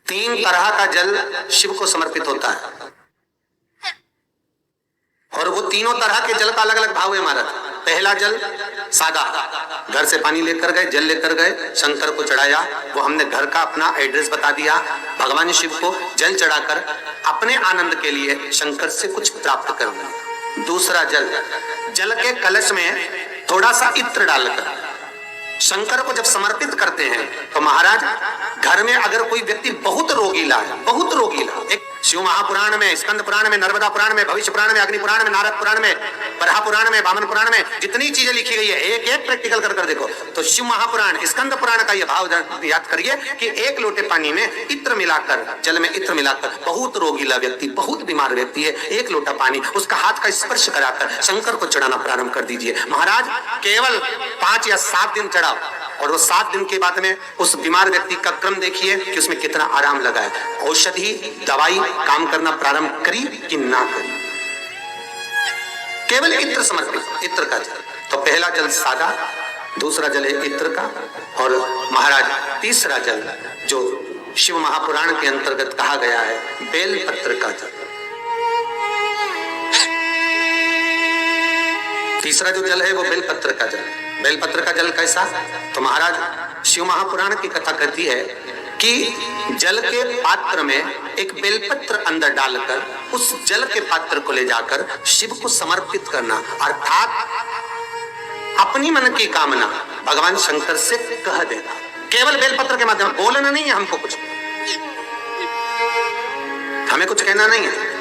तीन तरह का जल शिव को समर्पित होता है और वो तीनों तरह के जल का अलग अलग भाव है महाराज। पहला जल सादा, घर से पानी लेकर गए, जल लेकर गए, शंकर को चढ़ाया, वो हमने घर का अपना एड्रेस बता दिया, भगवान शिव को जल चढ़ाकर अपने आनंद के लिए शंकर से कुछ प्राप्त कर लिया। दूसरा जल, जल के कलश में थोड़ा सा इत्र डालकर शंकर को जब समर्पित करते हैं तो महाराज घर में अगर कोई व्यक्ति बहुत रोगीला है, बहुत रोगीला, एक शिव महापुराण में, स्कंद पुराण में, नर्मदा पुराण में, भविष्य पुराण में, अग्नि पुराण में, नारद पुराण में, बरहा पुराण में, वामन पुराण में जितनी चीजें लिखी गई है एक एक प्रैक्टिकल कर देखो तो शिव महापुराण, स्कंद पुराण का यह भाव याद करिए कि एक लोटे पानी में इत्र मिलाकर, जल में इत्र मिलाकर, बहुत रोगीला व्यक्ति, बहुत बीमार व्यक्ति है, एक लोटा पानी उसका हाथ का स्पर्श कराकर शंकर को चढ़ाना प्रारंभ कर दीजिए। महाराज केवल 5 या 7 दिन चढ़ाओ और वो 7 दिन के बाद में उस बीमार व्यक्ति का क्रम देखिए कि उसमें कितना आराम लगा है। औषधि दवाई काम करना प्रारंभ करी कि ना करी, केवल इत्र समर्पित, इत्र का जल। तो पहला जल सादा, दूसरा जल है इत्र का, और महाराज तीसरा जल जो शिव महापुराण के अंतर्गत कहा गया है बेलपत्र का जल। तीसरा जो जल है वो बेलपत्र का जल। बेलपत्र का जल कैसा? तो महाराज शिव महापुराण की कथा कहती है कि जल के पात्र में एक बेलपत्र अंदर डालकर उस जल के पात्र को ले जाकर शिव को समर्पित करना, अर्थात अपनी मन की कामना भगवान शंकर से कह देना, केवल बेलपत्र के माध्यम। बोलना नहीं है हमको, कुछ हमें कुछ कहना नहीं है।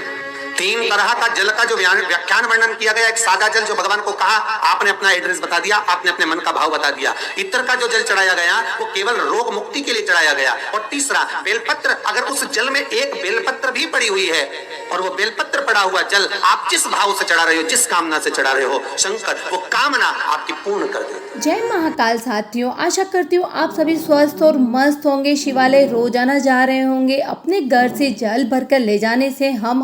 3 तरह का जल का जो व्याख्यान वर्णन किया गया, एक सादा जल जो भगवान को कहा, आपने अपना एड्रेस बता दिया, आपने अपने मन का भाव बता दिया। इत्र का जो जल चढ़ाया गया वो केवल रोग मुक्ति के लिए चढ़ाया गया। और तीसरा बेलपत्र, अगर उस जल में एक बेलपत्र भी पड़ी हुई है और वो बेलपत्र पड़ा हुआ जल आप जिस भाव से चढ़ा रहे हो, जिस कामना से चढ़ा रहे हो, शंकर वो कामना आपकी पूर्ण कर देते। जय महाकाल साथियों, आशा करती हूँ आप सभी स्वस्थ और मस्त होंगे। शिवालय रोजाना जा रहे होंगे। अपने घर से जल भरकर ले जाने से हम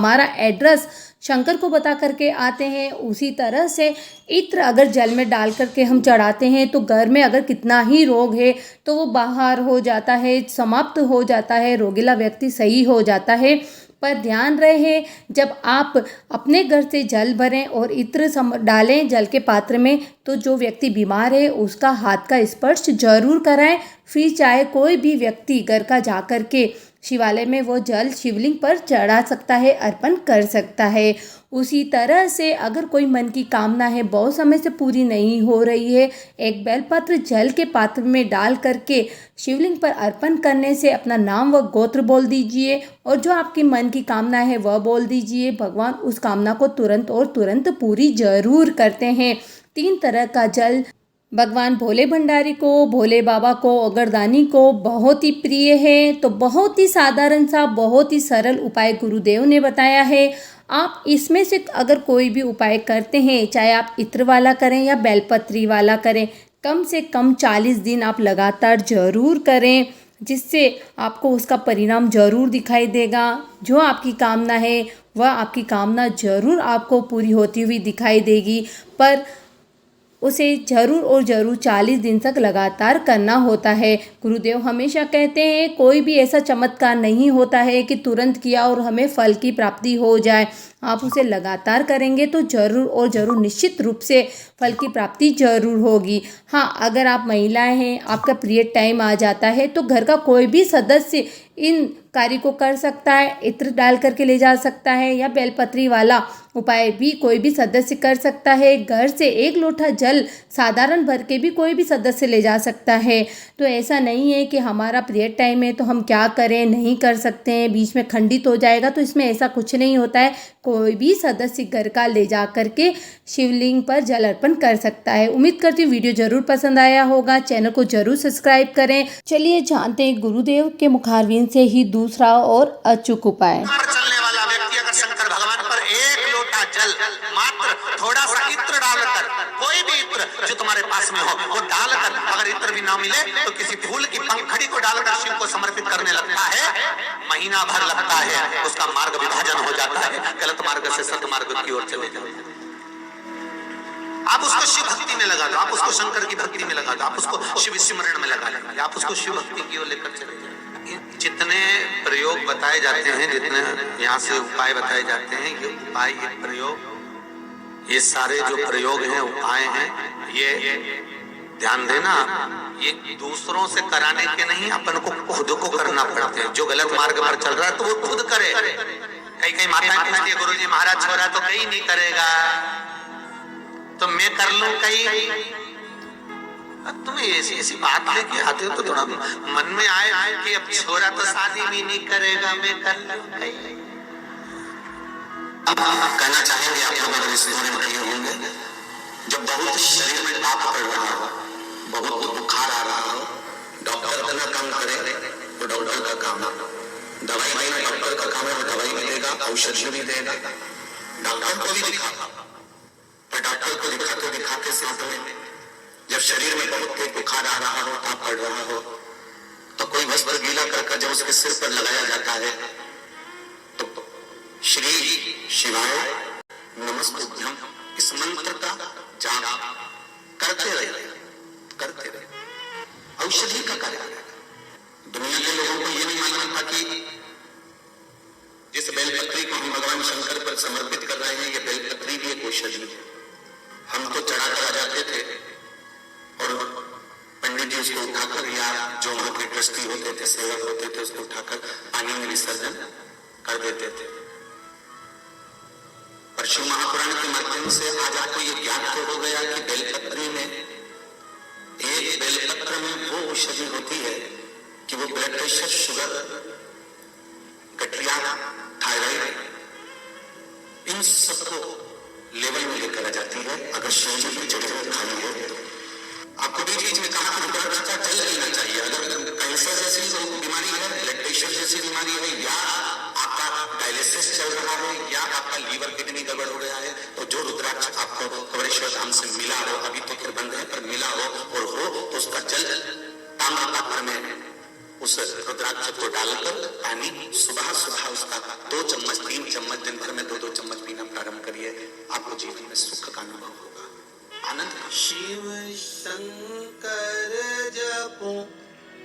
हमारा एड्रेस शंकर को बता करके आते हैं। उसी तरह से इत्र अगर जल में डाल करके हम चढ़ाते हैं तो घर में अगर कितना ही रोग है तो वो बाहर हो जाता है, समाप्त हो जाता है, रोगीला व्यक्ति सही हो जाता है। पर ध्यान रहे, जब आप अपने घर से जल भरें और इत्र डालें जल के पात्र में तो जो व्यक्ति बीमार है उसका हाथ का स्पर्श जरूर कराएं। फिर चाहे कोई भी व्यक्ति घर का जा कर के शिवालय में वो जल शिवलिंग पर चढ़ा सकता है, अर्पण कर सकता है। उसी तरह से अगर कोई मन की कामना है बहुत समय से पूरी नहीं हो रही है, एक बेलपत्र जल के पात्र में डाल करके शिवलिंग पर अर्पण करने से अपना नाम व गोत्र बोल दीजिए और जो आपकी मन की कामना है वह बोल दीजिए। भगवान उस कामना को तुरंत और तुरंत पूरी जरूर करते हैं। 3 तरह का जल भगवान भोले भंडारी को, भोले बाबा को, अगरदानी को बहुत ही प्रिय है। तो बहुत ही साधारण सा, बहुत ही सरल उपाय गुरुदेव ने बताया है। आप इसमें से अगर कोई भी उपाय करते हैं, चाहे आप इत्र वाला करें या बेलपत्री वाला करें, कम से कम 40 दिन आप लगातार जरूर करें, जिससे आपको उसका परिणाम जरूर दिखाई देगा। जो आपकी कामना है वह आपकी कामना जरूर आपको पूरी होती हुई दिखाई देगी, पर उसे जरूर और जरूर 40 दिन तक लगातार करना होता है। गुरुदेव हमेशा कहते हैं कोई भी ऐसा चमत्कार नहीं होता है कि तुरंत किया और हमें फल की प्राप्ति हो जाए। आप उसे लगातार करेंगे तो जरूर और ज़रूर निश्चित रूप से फल की प्राप्ति जरूर होगी। हाँ, अगर आप महिलाएं हैं, आपका पीरियड टाइम आ जाता है तो घर का कोई भी सदस्य इन कार्य को कर सकता है। इत्र डाल करके ले जा सकता है या बेलपत्री वाला उपाय भी कोई भी सदस्य कर सकता है। घर से 1 लोटा जल साधारण भर के भी कोई भी सदस्य ले जा सकता है। तो ऐसा नहीं है कि हमारा पीरियड टाइम है तो हम क्या करें, नहीं कर सकते हैं, बीच में खंडित हो जाएगा, तो इसमें ऐसा कुछ नहीं होता है। कोई भी सदस्य घर का ले जा करके शिवलिंग पर जल अर्पण कर सकता है। उम्मीद करती हूँ वीडियो जरूर पसंद आया होगा। चैनल को जरूर सब्सक्राइब करें। चलिए जानते हैं गुरुदेव के मुखारविंद से ही दूसरा और अचूक उपाय। चलने वाला व्यक्ति अगर शंकर भगवान पर 1 लोटा जल मात्र थोड़ा सा इत्र डालकर, कोई भी इत्र जो तुम्हारे पास में हो वो डालकर, अगर इत्र भी ना मिले तो किसी फूल की पंखड़ी को डालकर शिव को समर्पित करने लगता है, महीना भर लगता है, उसका मार्ग विभाजन हो जाता है, गलत मार्ग से सत्मार्ग की ओर चले जाते हैं। आप उसको शिव भक्ति में लगा दो, आप उसको शंकर की भक्ति में लगा दो, आप उसको शिव स्मरण में लगा लो, आप उसको शिव भक्ति की ओर लेकर चले जाओ। जितने प्रयोग बताए जाते हैं, जितने यहाँ से उपाय बताए जाते हैं, ये उपाय, ये प्रयोग, ये सारे जो प्रयोग हैं, उपाय हैं, ये ध्यान देना, ये दूसरों से कराने के नहीं, अपन को खुद को करना पड़ते हैं। जो गलत मार्ग पर चल रहा है तो वो खुद करे। कई माताएं पूछती है, गुरुजी महाराज छोरा तो कहीं नहीं करेगा, तो मैं कर लूं कहीं? तुम ऐसी ऐसी बात लेके आते हो तो थोड़ा मन में आए कि अब छोरा तो शादी भी नहीं करेगा, मैं कर लूं कहीं। कहना चाहेंगे आप लोग अगर इस बारे में कहे होंगे, जब बहुत शरीर में ताप पड़ रहा हो, बहुत बुखार आ रहा हो, डॉक्टर अपना काम करे तो डॉक्टर का काम है, दवाई देना डॉक्टर का काम है, वो दवाई भी देगा, औषधि भी देगा, डॉक्टर को भी दिखा, पर डॉक्टर को दिखाते दिखाते साथ में जब शरीर में बहुत तेज बुखार आ रहा हो, ताप पड़ रहा हो, तो कोई वस्त्र गीला कर जब उसके सिर पर लगाया जाता है तो श्री शिवाय नमस्तुभ्यं इस मंत्र का जाप करते रहे, औषधि का कार्य करेगा। दुनिया के लोगों को यह नहीं मालूम था कि जिस बेलपत्री को हम भगवान शंकर पर समर्पित कर रहे हैं, ये बेलपत्री भी एक औषधि है। हम तो चढ़ा करा जाते थे और पंडित जी उसको उठाकर, या जो वहां के ट्रस्टी होते थे, सेवक होते थे, उसको उठाकर पानी में विसर्जन कर देते थे। पर शिव महापुराण के माध्यम से आज आपको ये ज्ञान तो हो गया कि बेलपत्री में, एक बेलपत्र में वो औषधि होती है कि वो ब्लड प्रेशर, शुगर, गठिया, थायराइड, इन सबको लेवल में लेकर आ जाती है अगर शिव जी की जड़ी में खाली है तो। आपको बीच में कहा कि रुद्राक्ष का जल लेना चाहिए। अगर कैंसर जैसी बीमारी है, ब्लड प्रेशर जैसी बीमारी है, या आपका डायलिसिस चल रहा है, या आपका लीवर किडनी गड़बड़ हो गया है, तो जो रुद्राक्ष आपको कवरेश्वर धाम से मिला हो, अभी तो फिर बंद है, पर मिला हो और हो तो उसका जल ताम्र पात्र में उस रुद्राक्ष को डालकर पानी सुबह सुबह उसका 2 चम्मच 3 चम्मच दिन भर में 2-2 चम्मच पीना प्रारंभ करिए। आपको जीवन में सुख का अनुभव होगा, आनंद। शिव शंकर जपो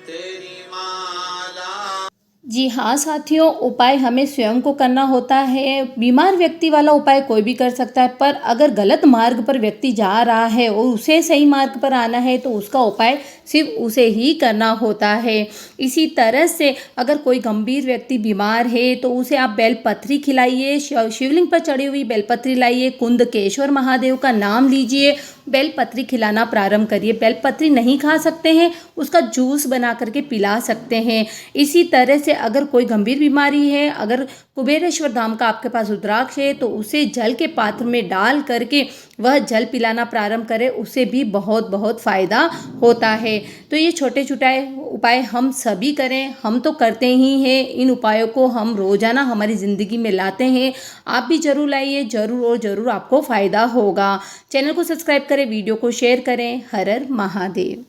तेरी माला। जी हाँ साथियों, उपाय हमें स्वयं को करना होता है। बीमार व्यक्ति वाला उपाय कोई भी कर सकता है, पर अगर गलत मार्ग पर व्यक्ति जा रहा है और उसे सही मार्ग पर आना है तो उसका उपाय सिर्फ उसे ही करना होता है। इसी तरह से अगर कोई गंभीर व्यक्ति बीमार है तो उसे आप बेलपत्री खिलाइए, शिवलिंग पर चढ़ी हुई बेलपत्री लाइए, कुंदकेश्वर महादेव का नाम लीजिए, बेलपत्री खिलाना प्रारंभ करिए। बेलपत्री नहीं खा सकते हैं, उसका जूस बना करके पिला सकते हैं। इसी तरह से अगर कोई गंभीर बीमारी है, अगर कुबेरेश्वर धाम का आपके पास रुद्राक्ष है तो उसे जल के पात्र में डाल करके वह जल पिलाना प्रारंभ करें, उससे भी बहुत बहुत फ़ायदा होता है। तो ये छोटे छोटे उपाय हम सभी करें, हम तो करते ही हैं, इन उपायों को हम रोज़ाना हमारी ज़िंदगी में लाते हैं। आप भी ज़रूर लाइए, ज़रूर और ज़रूर आपको फ़ायदा होगा। चैनल को सब्सक्राइब करें, वीडियो को शेयर करें। हर हर महादेव।